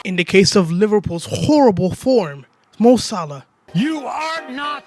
In the case of Liverpool's horrible form, Mo Salah. You are not.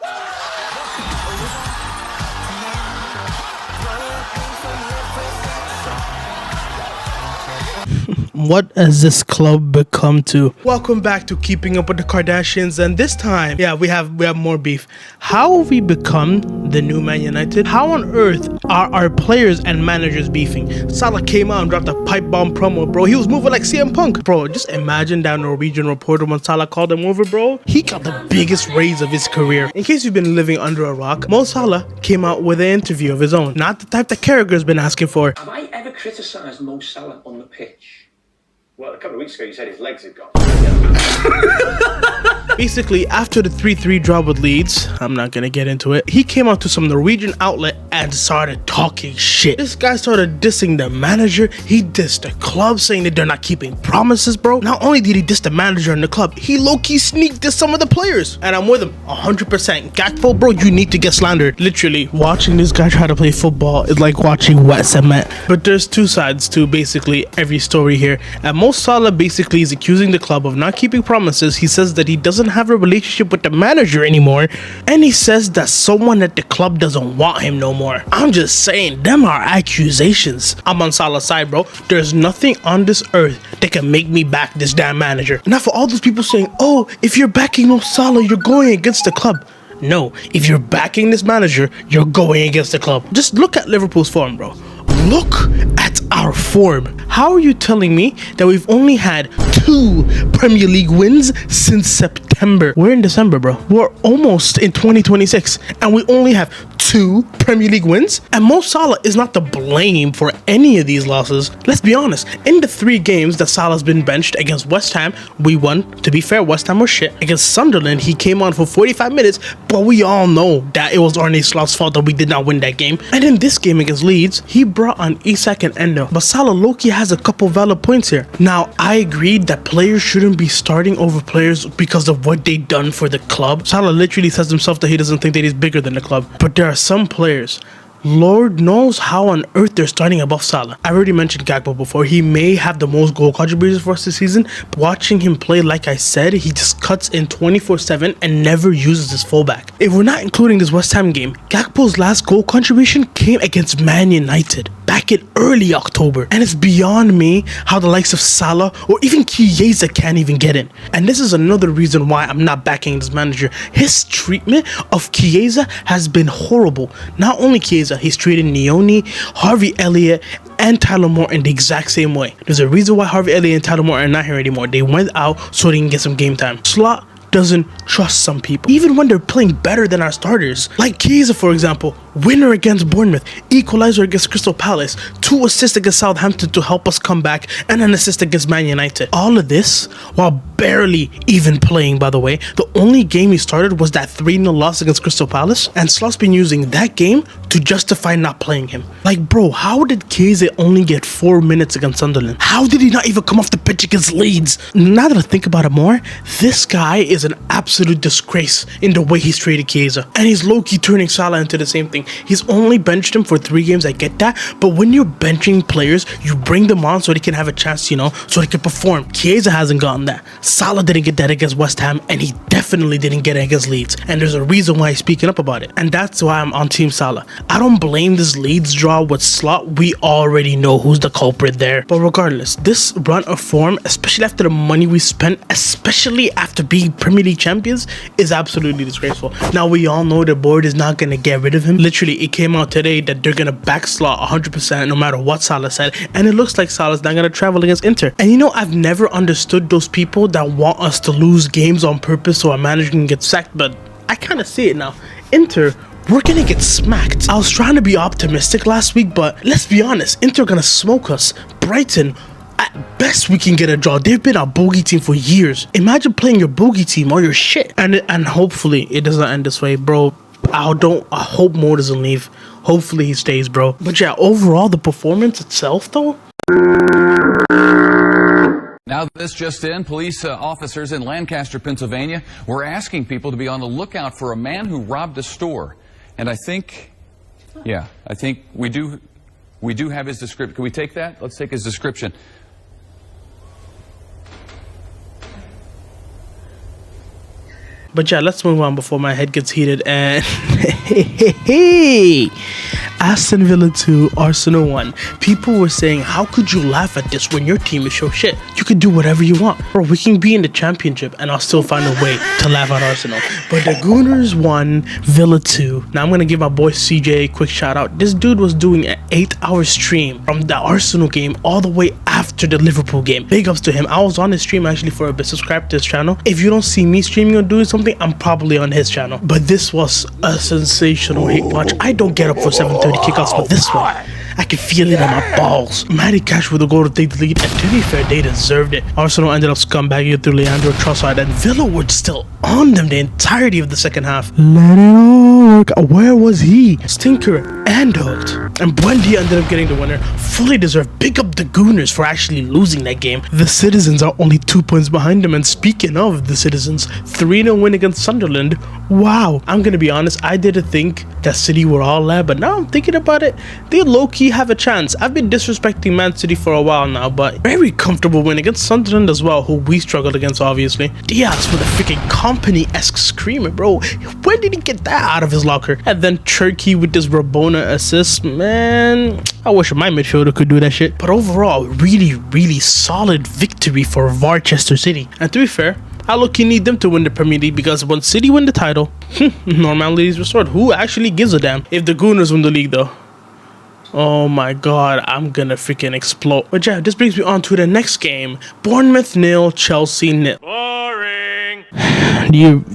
What has this club become to? Welcome back to Keeping Up with the Kardashians, and this time, we have more beef. How have we become the new Man United? How on earth are our players and managers beefing? Salah came out and dropped a pipe bomb promo, bro. He was moving like CM Punk. Bro, just imagine that Norwegian reporter when Salah called him over, bro. He got the biggest raise of his career. In case you've been living under a rock, Mo Salah came out with an interview of his own. Not the type that Carragher's been asking for. Have I ever criticised Mo Salah on the pitch? Well, a couple of weeks ago you said his legs had gone. Basically, after the 3-3 draw with Leeds, I'm not gonna get into it, he came out to some Norwegian outlet and started talking shit. This guy started dissing the manager. He dissed the club, saying that they're not keeping promises, bro. Not only did he diss the manager and the club, he low-key sneaked dissed some of the players. And I'm with him 100%. Gakpo, bro, you need to get slandered. Literally, watching this guy try to play football is like watching wet cement. But there's two sides to basically every story here. And Mo Salah basically is accusing the club of not keeping promises. He says that he doesn't have a relationship with the manager anymore, and he says that someone at the club doesn't want him no more. I'm just saying, them are accusations. I'm on Salah's side, bro. There's nothing on this earth that can make me back this damn manager. Now for all those people saying, oh, if you're backing Mo Salah, you're going against the club. No, if you're backing this manager, you're going against the club. Just look at Liverpool's form, bro. Look at our form. How are you telling me that we've only had 2 Premier League wins since September? We're in December, bro. We're almost in 2026, and we only have 2 Premier League wins? And Mo Salah is not to blame for any of these losses. Let's be honest. In the 3 games that Salah's been benched, against West Ham, we won. To be fair, West Ham was shit. Against Sunderland, he came on for 45 minutes, but we all know that it was Arne Slot's fault that we did not win that game. And in this game against Leeds, he brought on Isak and Endo. But Salah low-key has a couple valid points here. Now, I agree that players shouldn't be starting over players because of what they done for the club. Salah literally says himself that he doesn't think that he's bigger than the club. But there are some players, Lord knows how on earth they're starting above Salah. I already mentioned Gakpo before. He may have the most goal contributions for us this season. But watching him play, like I said, he just cuts in 24/7 and never uses his fullback. If we're not including this West Ham game, Gakpo's last goal contribution came against Man United back in early October. And it's beyond me how the likes of Salah or even Chiesa can't even get in. And this is another reason why I'm not backing this manager. His treatment of Chiesa has been horrible. Not only Chiesa, he's treated Nioni, Harvey Elliott, and Tyler Moore in the exact same way. There's a reason why Harvey Elliott and Tyler Moore are not here anymore. They went out so they can get some game time. Slot doesn't trust some people, even when they're playing better than our starters. Like Chiesa, for example, winner against Bournemouth, equalizer against Crystal Palace, 2 assists against Southampton to help us come back, and an assist against Man United. All of this while barely even playing, by the way. The only game he started was that 3-0 loss against Crystal Palace, and Slot's been using that game to justify not playing him. Like, bro, how did Chiesa only get 4 minutes against Sunderland? How did he not even come off the pitch against Leeds? Now that I think about it more, this guy is an absolute disgrace in the way he's treated Chiesa, and he's low-key turning Salah into the same thing. He's only benched him for 3 games, I get that, but when you're benching players, you bring them on so they can have a chance, so they can perform. Chiesa hasn't gotten that. Salah didn't get that against West Ham, and he definitely didn't get it against Leeds, and there's a reason why he's speaking up about it, and that's why I'm on Team Salah. I don't blame this Leeds draw with Slot. We already know who's the culprit there. But regardless, this run of form, especially after the money we spent, especially after being Premier League champions, is absolutely disgraceful. Now, we all know the board is not going to get rid of him. Literally, it came out today that they're going to back Slot 100% no matter what Salah said, and it looks like Salah's not going to travel against Inter. And I've never understood those people that want us to lose games on purpose so our manager can get sacked, but I kind of see it now. Inter, we're gonna get smacked. I was trying to be optimistic last week, but let's be honest, Inter gonna smoke us. Brighton, at best we can get a draw. They've been our bogey team for years. Imagine playing your bogey team or your shit. And hopefully it doesn't end this way, bro. I hope Moore doesn't leave. Hopefully he stays, bro. But yeah, overall the performance itself though. Now this just in, police officers in Lancaster, Pennsylvania were asking people to be on the lookout for a man who robbed a store. And I think we do have his description. Can we take that? Let's take his description. But yeah, let's move on before my head gets heated. And Aston Villa 2, Arsenal 1. People were saying, how could you laugh at this when your team is so shit? You could do whatever you want. Bro, we can be in the championship and I'll still find a way to laugh at Arsenal. But the Gooners won, Villa 2. Now I'm going to give my boy CJ a quick shout out. This dude was doing an 8-hour stream from the Arsenal game all the way after the Liverpool game. Big ups to him. I was on his stream actually for a bit. Subscribe to his channel. If you don't see me streaming or doing something, I'm probably on his channel. But this was a sensational hit watch. I don't get up for 7:30 kickoffs, but this one, I can feel it in my balls. Matty Cash with a goal to take the lead, and to be fair, they deserved it. Arsenal ended up scumbagging through Leandro Trossard, and Villa were still on them the entirety of the second half. Let it all work. Where was he? Stinker and hooked. And Buendia ended up getting the winner. Fully deserved. Big up the Gooners for actually losing that game. The Citizens are only 2 points behind them, and speaking of the Citizens, 3-0 win against Sunderland. Wow. I'm gonna be honest, I didn't think that City were all there, but now I'm thinking about it, they low-key have a chance. I've been disrespecting Man City for a while now, but very comfortable win against Sunderland as well, who we struggled against obviously. Diaz with a freaking Company-esque screamer, bro. Where did he get that out of his locker? And then Turkey with this Rabona assist. Man, I wish my midfielder could do that shit. But overall, really solid victory for Varchester City. And to be fair, I low-key need them to win the Premier League, because when City win the title, normality is restored. Who actually gives a damn if the Gooners win the league though? Oh my god, I'm gonna freaking explode. But yeah, this brings me on to the next game. Bournemouth 0, Chelsea 0. Boring.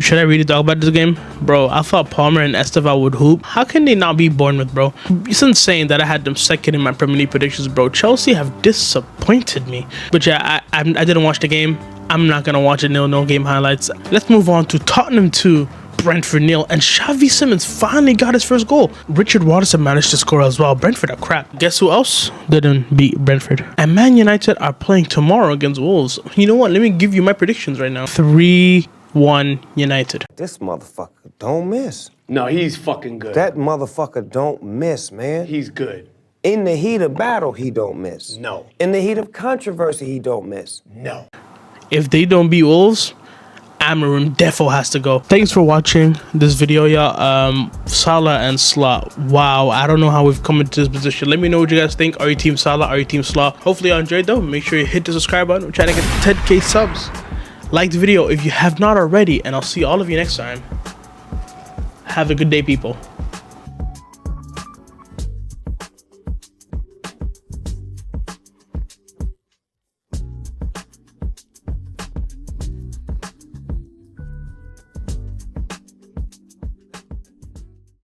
Should I really talk about this game? Bro, I thought Palmer and Estevao would hoop. How can they not beat Bournemouth, bro? It's insane that I had them second in my Premier League predictions, bro. Chelsea have disappointed me. But yeah, I didn't watch the game. I'm not gonna watch a 0-0 game highlights. Let's move on to Tottenham 2, Brentford 0, and Xavi Simons finally got his first goal. Richard Watson managed to score as well. Brentford are crap. Guess who else didn't beat Brentford? And Man United are playing tomorrow against Wolves. You know what? Let me give you my predictions right now. 3-1 United. This motherfucker don't miss. No, he's fucking good. That motherfucker don't miss, man. He's good. In the heat of battle, he don't miss. No. In the heat of controversy, he don't miss. No. If they don't beat Wolves, Amarim defo has to go. Thanks for watching this video, y'all. Salah and Salah. Wow, I don't know how we've come into this position. Let me know what you guys think. Are you team Salah? Are you team Salah? Hopefully you enjoyed though. Make sure you hit the subscribe button. We're trying to get 10k subs. Like the video if you have not already, and I'll see all of you next time. Have a good day, people.